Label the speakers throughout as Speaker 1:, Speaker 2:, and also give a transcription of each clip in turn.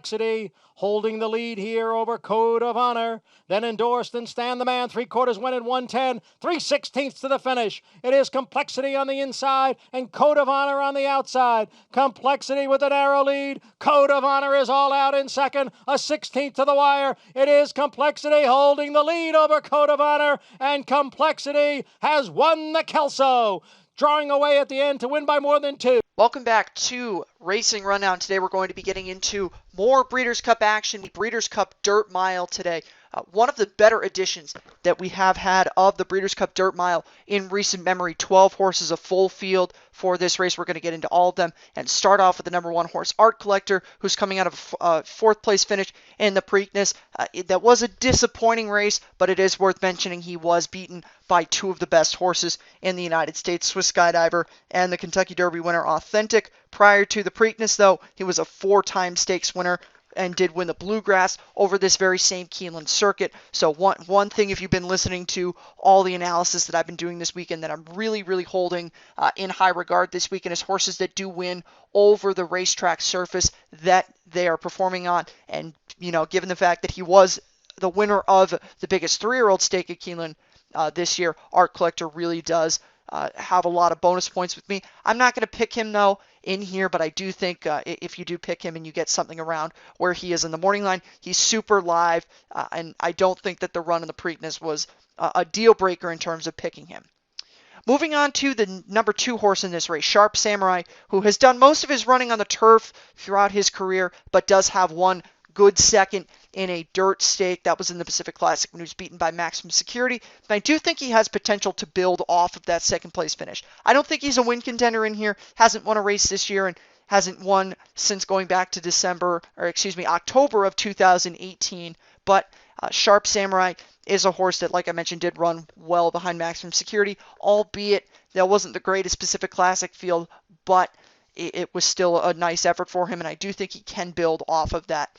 Speaker 1: Complexity holding the lead here over Code of Honor. Then Endorsed and Stand the Man, 3/4 win at 110, 3/16 to the finish. It is Complexity on the inside and Code of Honor on the outside. Complexity with a narrow lead. Code of Honor is all out in second, a 16th to the wire. It is Complexity holding the lead over Code of Honor, and Complexity has won the Kelso, drawing away at the end to win by more than 2.
Speaker 2: Welcome back to Racing Rundown. Today we're going to be getting into more Breeders' Cup action, the Breeders' Cup Dirt Mile today. One of the better additions that we have had of the Breeders' Cup Dirt Mile in recent memory. 12 horses, a full field for this race. We're going to get into all of them and start off with the number 1 horse, Art Collector, who's coming out of a 4th place finish in the Preakness. That was a disappointing race, but it is worth mentioning he was beaten by 2 of the best horses in the United States, Swiss Skydiver and the Kentucky Derby winner Authentic. Prior to the Preakness, though, he was a 4-time stakes winner and did win the Bluegrass over this very same Keeneland circuit. So one thing, if you've been listening to all the analysis that I've been doing this weekend, that I'm really holding in high regard this weekend, is horses that do win over the racetrack surface that they are performing on. And, you know, given the fact that he was the winner of the biggest 3-year-old stake at Keeneland this year, Art Collector really does have a lot of bonus points with me. I'm not going to pick him, though, in here, but I do think if you do pick him and you get something around where he is in the morning line, he's super live, and I don't think that the run in the Preakness was a deal breaker in terms of picking him. Moving on to the number 2 horse in this race, Sharp Samurai, who has done most of his running on the turf throughout his career, but does have one good second in a dirt stake. That was in the Pacific Classic when he was beaten by Maximum Security. And I do think he has potential to build off of that 2nd place finish. I don't think he's a win contender in here. Hasn't won a race this year and hasn't won since going back to October of 2018. But Sharp Samurai is a horse that, like I mentioned, did run well behind Maximum Security, albeit that wasn't the greatest Pacific Classic field, but it was still a nice effort for him, and I do think he can build off of that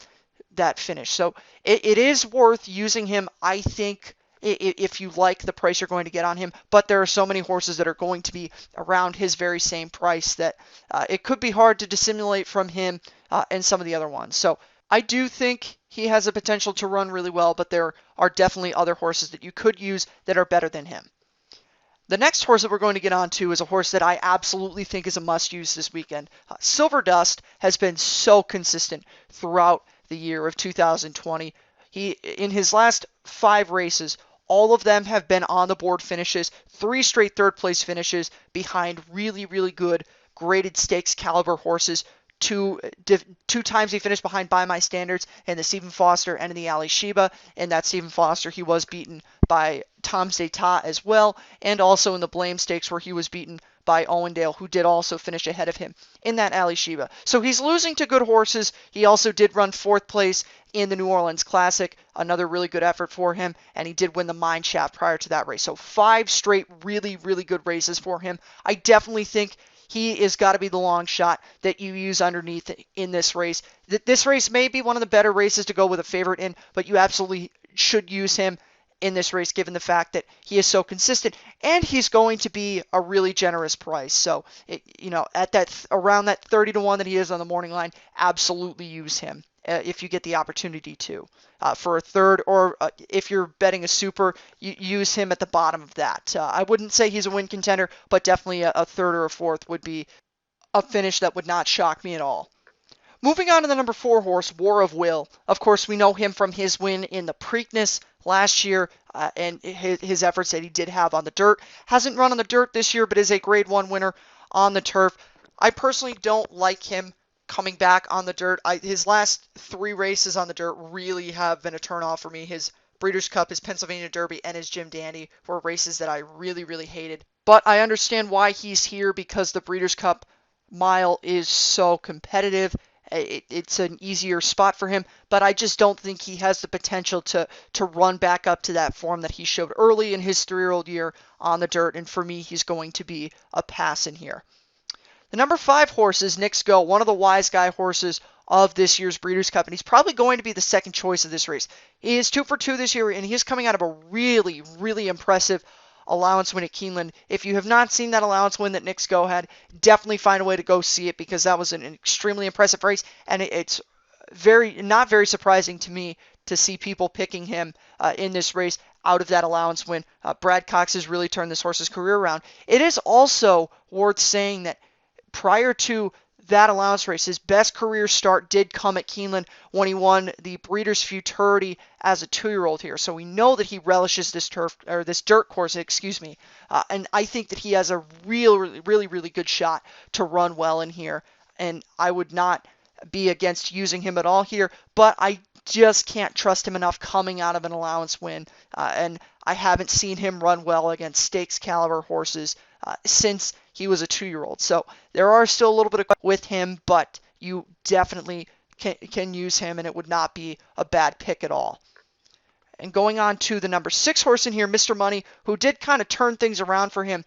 Speaker 2: finish. So it is worth using him, I think, if you like the price you're going to get on him. But there are so many horses that are going to be around his very same price that it could be hard to dissimulate from him and some of the other ones. So I do think he has a potential to run really well, but there are definitely other horses that you could use that are better than him. The next horse that we're going to get onto is a horse that I absolutely think is a must-use this weekend. Silver Dust has been so consistent throughout the year of 2020. In his last 5 races, all of them have been on the board finishes, 3 straight 3rd place finishes behind really good graded stakes caliber horses. Two times he finished behind By My Standards in the Stephen Foster and in the Ali Sheba. In that Stephen Foster, he was beaten by Tom's d'Etat as well, and also in the Blame Stakes where he was beaten by Owendale, who did also finish ahead of him in that Ali Sheba. So he's losing to good horses. He also did run 4th place in the New Orleans Classic, another really good effort for him, and he did win the Mine Shaft prior to that race. So 5 straight really good races for him. I definitely think he is got to be the long shot that you use underneath in this race. This race may be one of the better races to go with a favorite in, but you absolutely should use him in this race given the fact that he is so consistent and he's going to be a really generous price. So, at that around that 30-1 that he is on the morning line, absolutely use him if you get the opportunity to. For a third, or if you're betting a super, you use him at the bottom of that. I wouldn't say he's a win contender, but definitely a third or a fourth would be a finish that would not shock me at all. Moving on to the number 4 horse, War of Will. Of course, we know him from his win in the Preakness last year and his efforts that he did have on the dirt. Hasn't run on the dirt this year, but is a Grade 1 winner on the turf. I personally don't like him coming back on the dirt. His last 3 races on the dirt really have been a turnoff for me. His Breeders' Cup, his Pennsylvania Derby, and his Jim Dandy were races that I really hated. But I understand why he's here, because the Breeders' Cup mile is so competitive. It's an easier spot for him, but I just don't think he has the potential to run back up to that form that he showed early in his 3-year-old year on the dirt, and for me, he's going to be a pass in here. The number 5 horse is Knicks Go, one of the wise guy horses of this year's Breeders' Cup, and he's probably going to be the second choice of this race. He is 2 for 2 this year, and he's coming out of a really impressive allowance win at Keeneland. If you have not seen that allowance win that Knicks Go had, definitely find a way to go see it, because that was an extremely impressive race, and it's not very surprising to me to see people picking him in this race out of that allowance win. Brad Cox has really turned this horse's career around. It is also worth saying that prior to that allowance race, his best career start did come at Keeneland when he won the Breeders' Futurity as a 2-year-old here. So we know that he relishes this this dirt course, and I think that he has a really good shot to run well in here. And I would not be against using him at all here, but I just can't trust him enough coming out of an allowance win, and I haven't seen him run well against stakes caliber horses since he was a 2-year-old. So there are still a little bit of with him, but you definitely can use him, and it would not be a bad pick at all. And going on to the number 6 horse in here, Mr. Money, who did kind of turn things around for him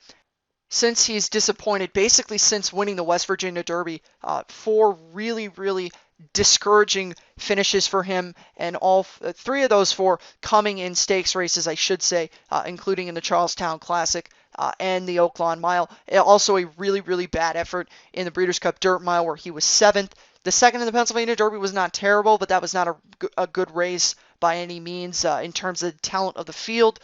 Speaker 2: since he's disappointed, basically since winning the West Virginia Derby. 4 really discouraging finishes for him, and all 3 of those 4 coming in stakes races, I should say, including in the Charlestown Classic and the Oaklawn Mile. Also a really bad effort in the Breeders' Cup Dirt Mile, where he was 7th. The second in the Pennsylvania Derby was not terrible, but that was not a good race by any means in terms of the talent of the field.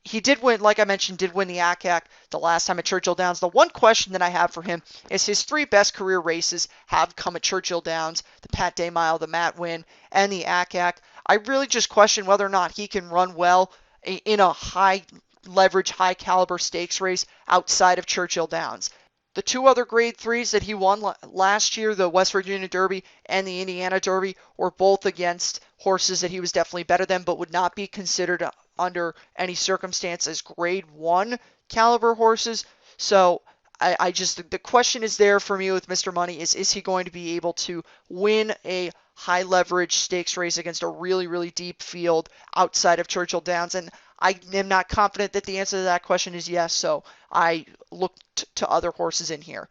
Speaker 2: He did win, like I mentioned, the ACAC the last time at Churchill Downs. The one question that I have for him is his 3 best career races have come at Churchill Downs: the Pat Day Mile, the Matt Win, and the ACAC. I really just question whether or not he can run well in a high leverage, high caliber stakes race outside of Churchill Downs. The 2 other grade 3s that he won last year, the West Virginia Derby and the Indiana Derby, were both against horses that he was definitely better than, but would not be considered under any circumstance as grade 1 caliber horses. So I just, the question is there for me with Mr. Money is he going to be able to win a high leverage stakes race against a really deep field outside of Churchill Downs? And I am not confident that the answer to that question is yes, so I looked to other horses in here.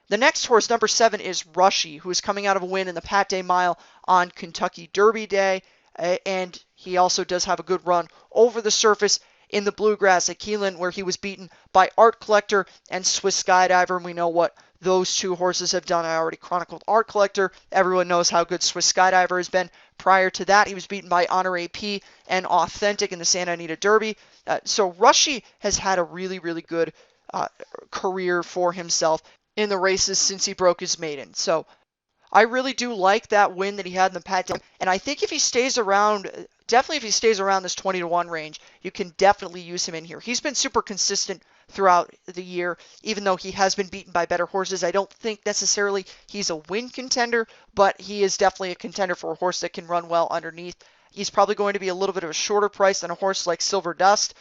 Speaker 2: The next horse, number 7, is Rushi, who is coming out of a win in the Pat Day Mile on Kentucky Derby Day, and he also does have a good run over the surface in the Bluegrass at Keeneland, where he was beaten by Art Collector and Swiss Skydiver, and we know what those 2 horses have done. I already chronicled Art Collector. Everyone knows how good Swiss Skydiver has been. Prior to that, he was beaten by Honor AP and Authentic in the Santa Anita Derby. So Rushi has had a really good career for himself in the races since he broke his maiden. So I really do like that win that he had in the Pat Day, and I think if he stays around, definitely if he stays around this 20-1 range, you can definitely use him in here. He's been super consistent throughout the year, even though he has been beaten by better horses. I don't think necessarily he's a win contender, but he is definitely a contender for a horse that can run well underneath. He's probably going to be a little bit of a shorter price than a horse like Silver Dust,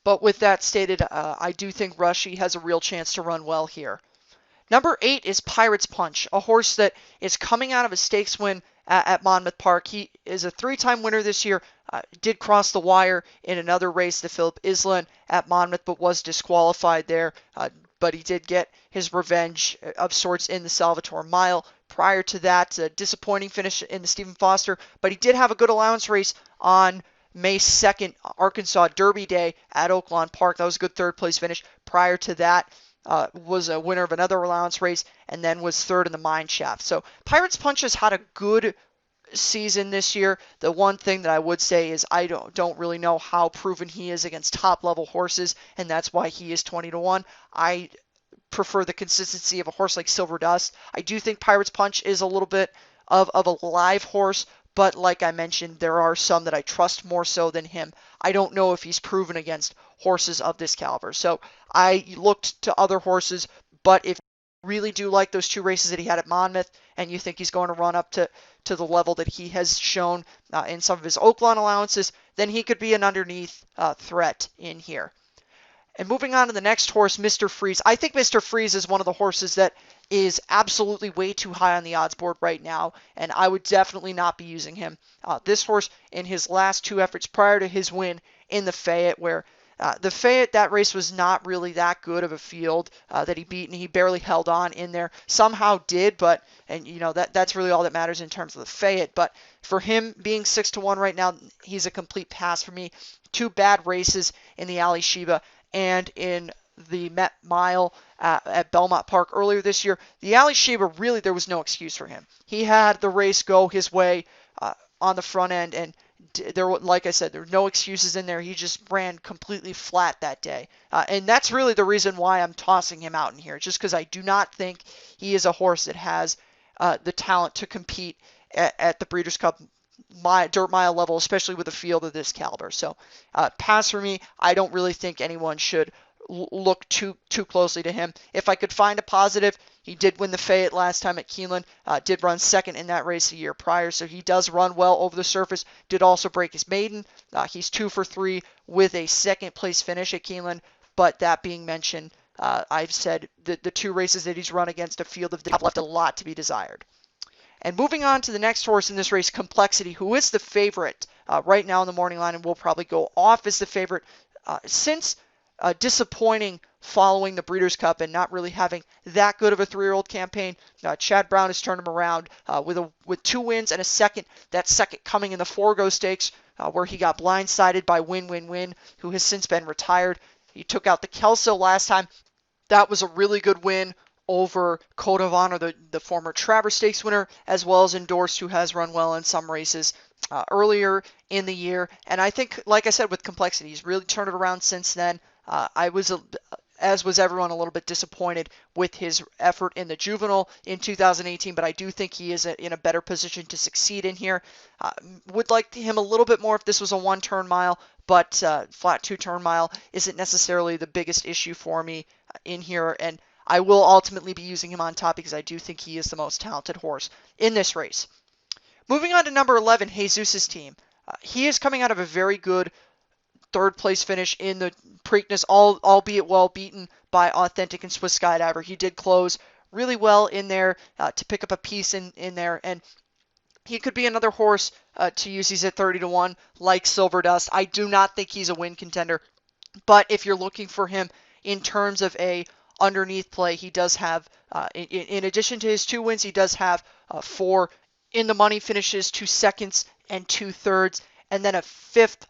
Speaker 2: but with that stated, I do think Rushi has a real chance to run well here. Number 8 is Pirate's Punch, a horse that is coming out of a stakes win at Monmouth Park. He is a 3-time winner this year, did cross the wire in another race, the Philip Island at Monmouth, but was disqualified there. But he did get his revenge of sorts in the Salvatore Mile. Prior to that, a disappointing finish in the Stephen Foster, but he did have a good allowance race on May 2nd, Arkansas Derby Day at Oaklawn Park. That was a good 3rd place finish. Prior to that, was a winner of another allowance race, and then was 3rd in the Mine Shaft. So Pirate's Punch has had a good season this year. The one thing that I would say is I don't really know how proven he is against top-level horses, and that's why he is 20-1. I prefer the consistency of a horse like Silver Dust. I do think Pirate's Punch is a little bit of a live horse, but like I mentioned, there are some that I trust more so than him. I don't know if he's proven against horses of this caliber. So I looked to other horses, but if you really do like those 2 races that he had at Monmouth, and you think he's going to run up to the level that he has shown in some of his Oaklawn allowances, then he could be an underneath threat in here. And moving on to the next horse, Mr. Freeze. I think Mr. Freeze is one of the horses that is absolutely way too high on the odds board right now, and I would definitely not be using him. This horse, in his last 2 efforts prior to his win in the Fayette, where the Fayette, that race was not really that good of a field that he beat, and he barely held on in there. Somehow did, but, and you know, that's really all that matters in terms of the Fayette. But for him being 6-1 right now, he's a complete pass for me. 2 bad races in the Ali Sheba and in the Met Mile at Belmont Park earlier this year, the Alley Sheba, really, there was no excuse for him. He had the race go his way on the front end, and there, like I said, there were no excuses in there. He just ran completely flat that day. And that's really the reason why I'm tossing him out in here, just because I do not think he is a horse that has the talent to compete at the Breeders' Cup dirt mile level, especially with a field of this caliber. So pass for me. I don't really think anyone should look too closely to him. If I could find a positive, he did win the Fayette last time at Keeneland, did run second in that race a year prior, so he does run well over the surface, did also break his maiden. He's 2 for 3 with a second place finish at Keeneland, but that being mentioned, I've said that the 2 races that he's run against a field of have left a lot to be desired. And moving on to the next horse in this race, Complexity, who is the favorite right now in the morning line and will probably go off as the favorite since disappointing following the Breeders' Cup and not really having that good of a 3-year-old campaign. Chad Brown has turned him around with 2 wins and a second. That second coming in the Forgo Stakes, where he got blindsided by Win, who has since been retired. He took out the Kelso last time. That was a really good win over Code of Honor, the former Travers Stakes winner, as well as Endorsed, who has run well in some races earlier in the year. And I think, like I said, with Complexity, he's really turned it around since then. I was, as was everyone, a little bit disappointed with his effort in the Juvenile in 2018, but I do think he is in a better position to succeed in here. Would like him a little bit more if this was a 1-turn mile, but flat 2-turn mile isn't necessarily the biggest issue for me in here, and I will ultimately be using him on top because I do think he is the most talented horse in this race. Moving on to number 11, Jesus' Team. He is coming out of a very good 3rd place finish in the Preakness, albeit well beaten by Authentic and Swiss Skydiver. He did close really well in there to pick up a piece in there, and he could be another horse to use. He's at 30-1, like Silver Dust. I do not think he's a win contender, but if you're looking for him in terms of a underneath play, he does have, in addition to his 2 wins, he does have 4 in the money finishes, 2 seconds and 2 thirds, and then a 5th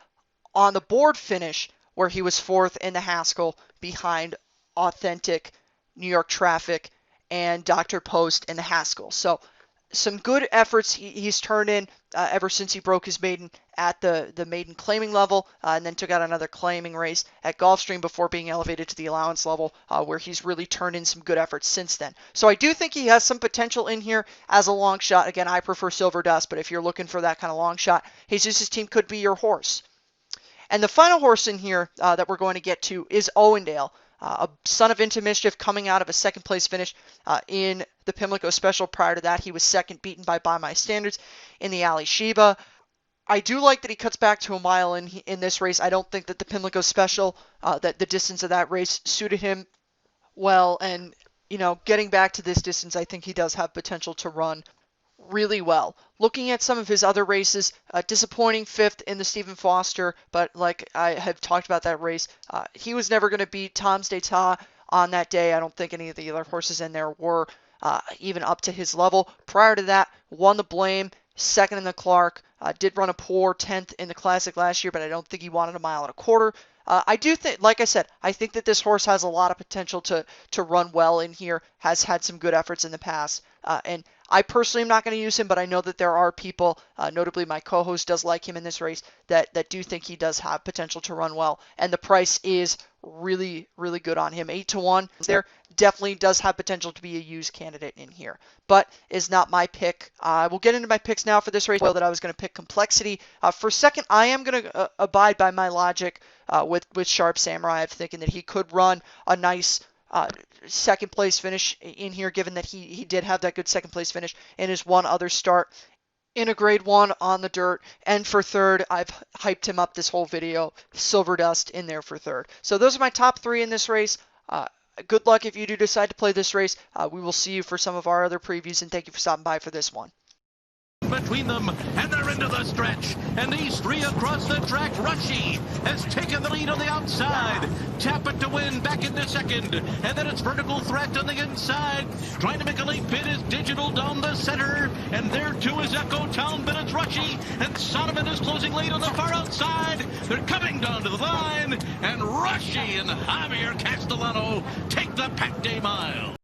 Speaker 2: on the board finish where he was 4th in the Haskell behind Authentic, New York Traffic, and Dr. Post in the Haskell. So some good efforts he's turned in ever since he broke his maiden at the maiden claiming level, and then took out another claiming race at Gulfstream before being elevated to the allowance level, where he's really turned in some good efforts since then. So I do think he has some potential in here as a long shot. Again, I prefer Silver Dust, but if you're looking for that kind of long shot, Jesus' Team could be your horse. And the final horse in here that we're going to get to is Owendale, a son of Into Mischief, coming out of a 2nd place finish in the Pimlico Special. Prior to that, he was 2nd, beaten by My Standards in the Alley Sheba. I do like that he cuts back to a mile in this race. I don't think that the Pimlico Special, that the distance of that race suited him well, and getting back to this distance, I think he does have potential to run really well. Looking at some of his other races, disappointing 5th in the Stephen Foster, but like I have talked about that race, he was never going to beat Tom's d'Etat on that day. I don't think any of the other horses in there were even up to his level. Prior to that, won the Blame, 2nd in the Clark, did run a poor 10th in the Classic last year, but I don't think he wanted a 1.25 miles. I do think, like I said, I think that this horse has a lot of potential to run well in here, has had some good efforts in the past, and I personally am not going to use him, but I know that there are people, notably my co-host does like him in this race, that do think he does have potential to run well, and the price is really, really good on him. 8-1 there, definitely does have potential to be a used candidate in here, but is not my pick. We'll get into my picks now for this race. That I was going to pick Complexity. For second, I am going to abide by my logic with Sharp Samurai. I'm thinking that he could run a nice 2nd place finish in here, given that he did have that good 2nd place finish in his one other start in a grade 1 on the dirt. And for 3rd, I've hyped him up this whole video, Silver Dust in there for 3rd. So those are my top 3 in this race. Good luck if you do decide to play this race. We will see you for some of our other previews, and thank you for stopping by for this one.
Speaker 3: between them, and they're into the stretch. And these three across the track. Rushi has taken the lead on the outside. Tap it to win back into second. And then it's Vertical Threat on the inside. Trying to make a late bid is Digital down the center. And there too is Echo Town, but it's Rushi. And Sonovan is closing late on the far outside. They're coming down to the line. And Rushi and Javier Castellano take the Pack Day Mile.